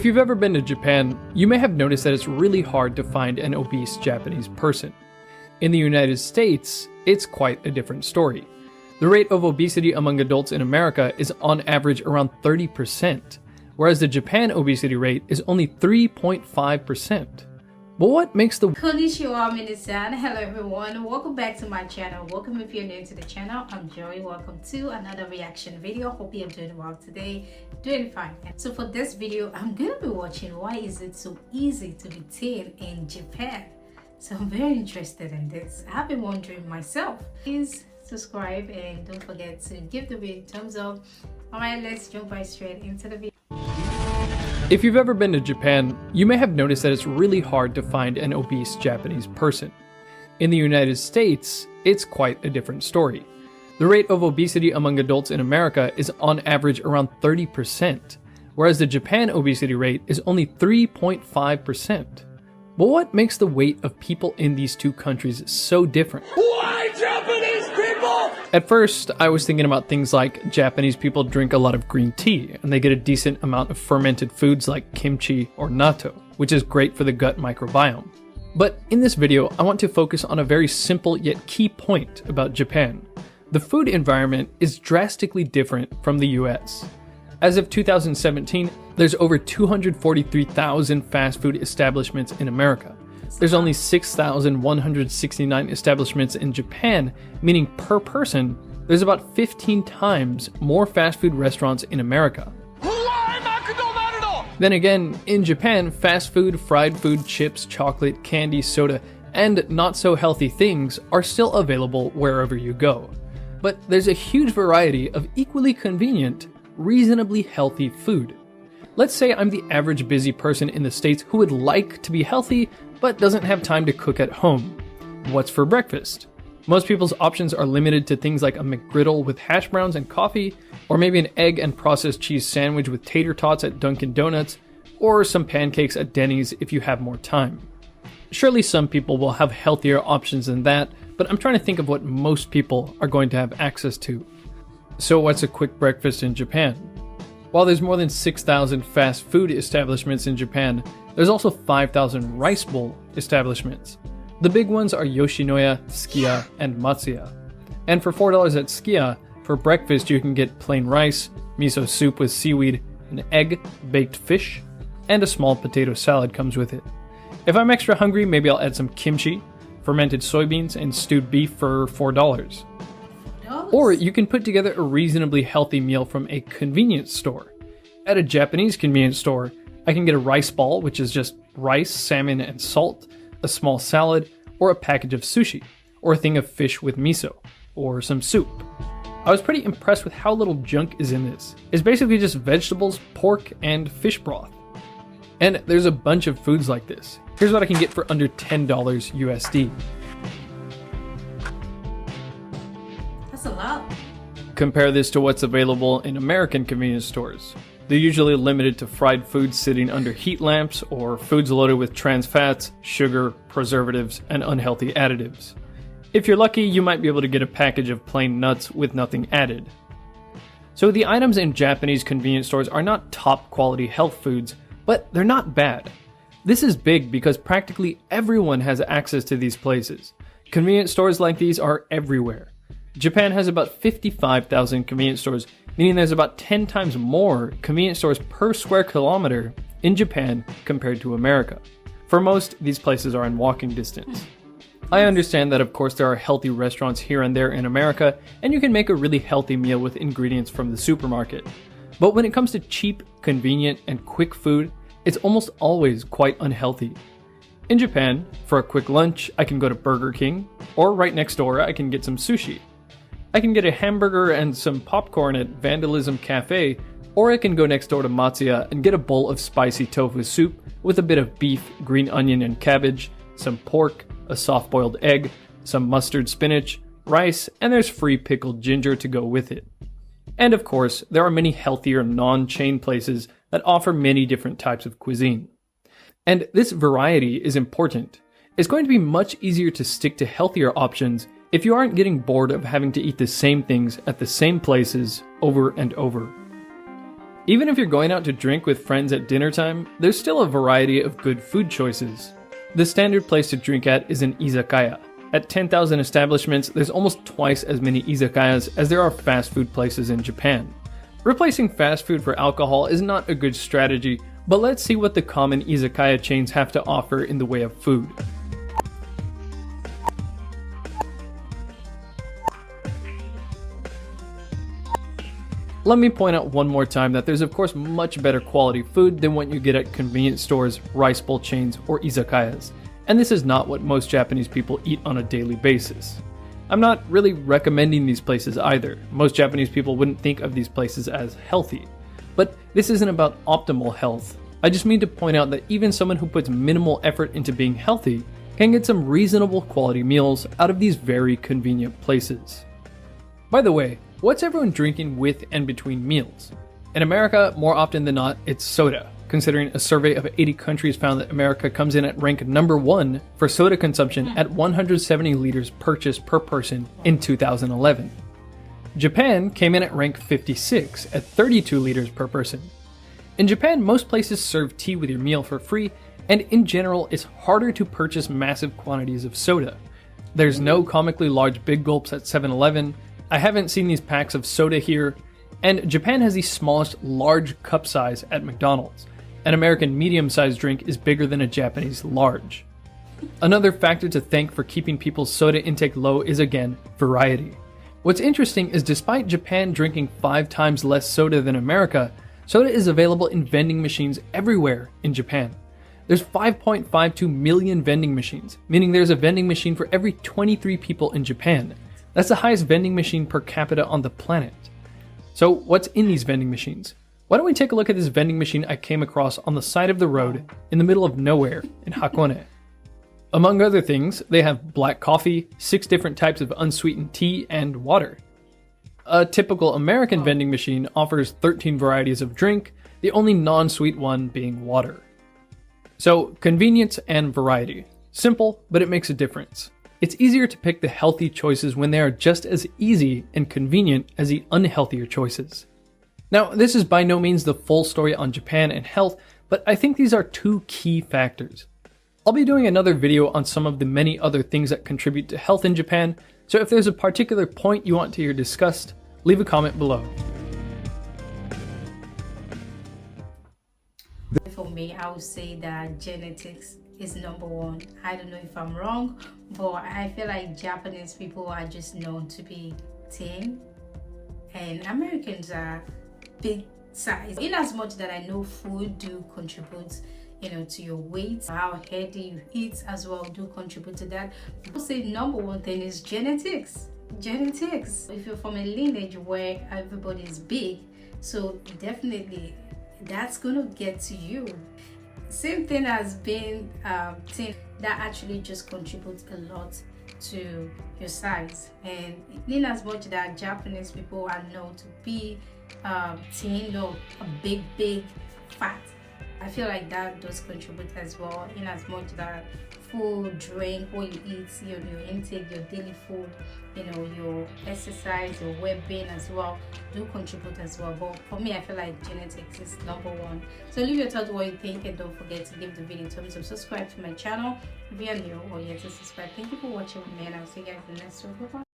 If you've ever been to Japan, you may have noticed that it's really hard to find an obese Japanese person. In the United States, it's quite a different story. The rate of obesity among adults in America is on average around 30%, whereas the Japan obesity rate is only 3.5%. But what makes the Konnichiwa, minasan. Hello everyone, welcome back to my channel. Welcome if you're new to the channel. I'm Joy. Welcome to another reaction video. Hope you're doing well today. Doing fine. So for this video, I'm gonna be watching why is it so easy to be thin in Japan. So I'm very interested in this. I've been wondering myself. Please subscribe and don't forget to give the video a thumbs up. Alright, let's jump right straight into the video. If you've ever been to Japan, you may have noticed that it's really hard to find an obese Japanese person. In the United States, it's quite a different story. The rate of obesity among adults in America is on average around 30%, whereas the Japan obesity rate is only 3.5%. But what makes the weight of people in these two countries so different? Why Japanese people? At first, I was thinking about things like Japanese people drink a lot of green tea, and they get a decent amount of fermented foods like kimchi or natto, which is great for the gut microbiome. But in this video, I want to focus on a very simple yet key point about Japan. The food environment is drastically different from the US. As of 2017, there's over 243,000 fast food establishments in America. There's only 6,169 establishments in Japan, meaning per person, there's about 15 times more fast food restaurants in America. Then again, in Japan, fast food, fried food, chips, chocolate, candy, soda, and not so healthy things are still available wherever you go. But there's a huge variety of equally convenient, reasonably healthy food. Let's say I'm the average busy person in the States who would like to be healthy, but doesn't have time to cook at home. What's for breakfast? Most people's options are limited to things like a McGriddle with hash browns and coffee, or maybe an egg and processed cheese sandwich with tater tots at Dunkin' Donuts, or some pancakes at Denny's if you have more time. Surely some people will have healthier options than that, but I'm trying to think of what most people are going to have access to. So what's a quick breakfast in Japan? While there's more than 6,000 fast food establishments in Japan, there's also 5,000 rice bowl establishments. The big ones are Yoshinoya, Tsukiya, and Matsuya. And for $4 at Tsukiya, for breakfast you can get plain rice, miso soup with seaweed, an egg, baked fish, and a small potato salad comes with it. If I'm extra hungry, maybe I'll add some kimchi, fermented soybeans, and stewed beef for $4. Or you can put together a reasonably healthy meal from a convenience store. At a Japanese convenience store, I can get a rice ball, which is just rice, salmon, and salt, a small salad, or a package of sushi, or a thing of fish with miso, or some soup. I was pretty impressed with how little junk is in this. It's basically just vegetables, pork, and fish broth. And there's a bunch of foods like this. Here's what I can get for under $10 USD. That's a lot. Compare this to what's available in American convenience stores. They're usually limited to fried foods sitting under heat lamps or foods loaded with trans fats, sugar, preservatives, and unhealthy additives. If you're lucky, you might be able to get a package of plain nuts with nothing added. So the items in Japanese convenience stores are not top quality health foods, but they're not bad. This is big because practically everyone has access to these places. Convenience stores like these are everywhere. Japan has about 55,000 convenience stores, meaning there's about 10 times more convenience stores per square kilometer in Japan compared to America. For most, these places are in walking distance. I understand that of course there are healthy restaurants here and there in America, and you can make a really healthy meal with ingredients from the supermarket. But when it comes to cheap, convenient, and quick food, it's almost always quite unhealthy. In Japan, for a quick lunch, I can go to Burger King, or right next door I can get some sushi. I can get a hamburger and some popcorn at Vandalism Cafe, or I can go next door to Matsuya and get a bowl of spicy tofu soup with a bit of beef, green onion and cabbage, some pork, a soft-boiled egg, some mustard spinach, rice, and there's free pickled ginger to go with it. And of course, there are many healthier non-chain places that offer many different types of cuisine. And this variety is important. It's going to be much easier to stick to healthier options if you aren't getting bored of having to eat the same things at the same places over and over. Even if you're going out to drink with friends at dinner time, there's still a variety of good food choices. The standard place to drink at is an izakaya. At 10,000 establishments, there's almost twice as many izakayas as there are fast food places in Japan. Replacing fast food for alcohol is not a good strategy, but let's see what the common izakaya chains have to offer in the way of food. Let me point out one more time that there's of course much better quality food than what you get at convenience stores, rice bowl chains, or izakayas. And this is not what most Japanese people eat on a daily basis. I'm not really recommending these places either. Most Japanese people wouldn't think of these places as healthy. But this isn't about optimal health. I just mean to point out that even someone who puts minimal effort into being healthy can get some reasonable quality meals out of these very convenient places. By the way, what's everyone drinking with and between meals? In America, more often than not, it's soda, considering a survey of 80 countries found that America comes in at rank number 1 for soda consumption at 170 liters purchased per person in 2011. Japan came in at rank 56 at 32 liters per person. In Japan, most places serve tea with your meal for free, and in general, it's harder to purchase massive quantities of soda. There's no comically large big gulps at 7-Eleven, I haven't seen these packs of soda here, and Japan has the smallest large cup size at McDonald's. An American medium-sized drink is bigger than a Japanese large. Another factor to thank for keeping people's soda intake low is again, variety. What's interesting is despite Japan drinking 5 times less soda than America, soda is available in vending machines everywhere in Japan. There's 5.52 million vending machines, meaning there's a vending machine for every 23 people in Japan. That's the highest vending machine per capita on the planet. So what's in these vending machines? Why don't we take a look at this vending machine I came across on the side of the road in the middle of nowhere in Hakone. Among other things, they have black coffee, 6 different types of unsweetened tea, and water. A typical American vending machine offers 13 varieties of drink, the only non-sweet one being water. So, convenience and variety. Simple, but it makes a difference. It's easier to pick the healthy choices when they are just as easy and convenient as the unhealthier choices. Now, this is by no means the full story on Japan and health, but I think these are 2 key factors. I'll be doing another video on some of the many other things that contribute to health in Japan, so if there's a particular point you want to hear discussed, leave a comment below. For me, I would say that genetics is number 1. I don't know if I'm wrong, but I feel like Japanese people are just known to be thin, and Americans are big size. In as much that I know food do contribute, to your weight, how healthy you eat as well do contribute to that. I would say number 1 thing is genetics. If you're from a lineage where everybody is big, so definitely that's gonna get to you. Same thing as being thin, that actually just contributes a lot to your size. And in as much that Japanese people are known to be thin or a big fat, I feel like that does contribute as well, in as much that food, drink, what you eat, your intake, your daily food, your exercise, your well-being as well do contribute as well. But for me, I feel like genetics is number 1. So leave your thoughts what you think, and don't forget to give the video a thumbs up, subscribe to my channel if you are new or yet to subscribe. Thank you for watching with me, and I'll see you guys in the next video. Bye.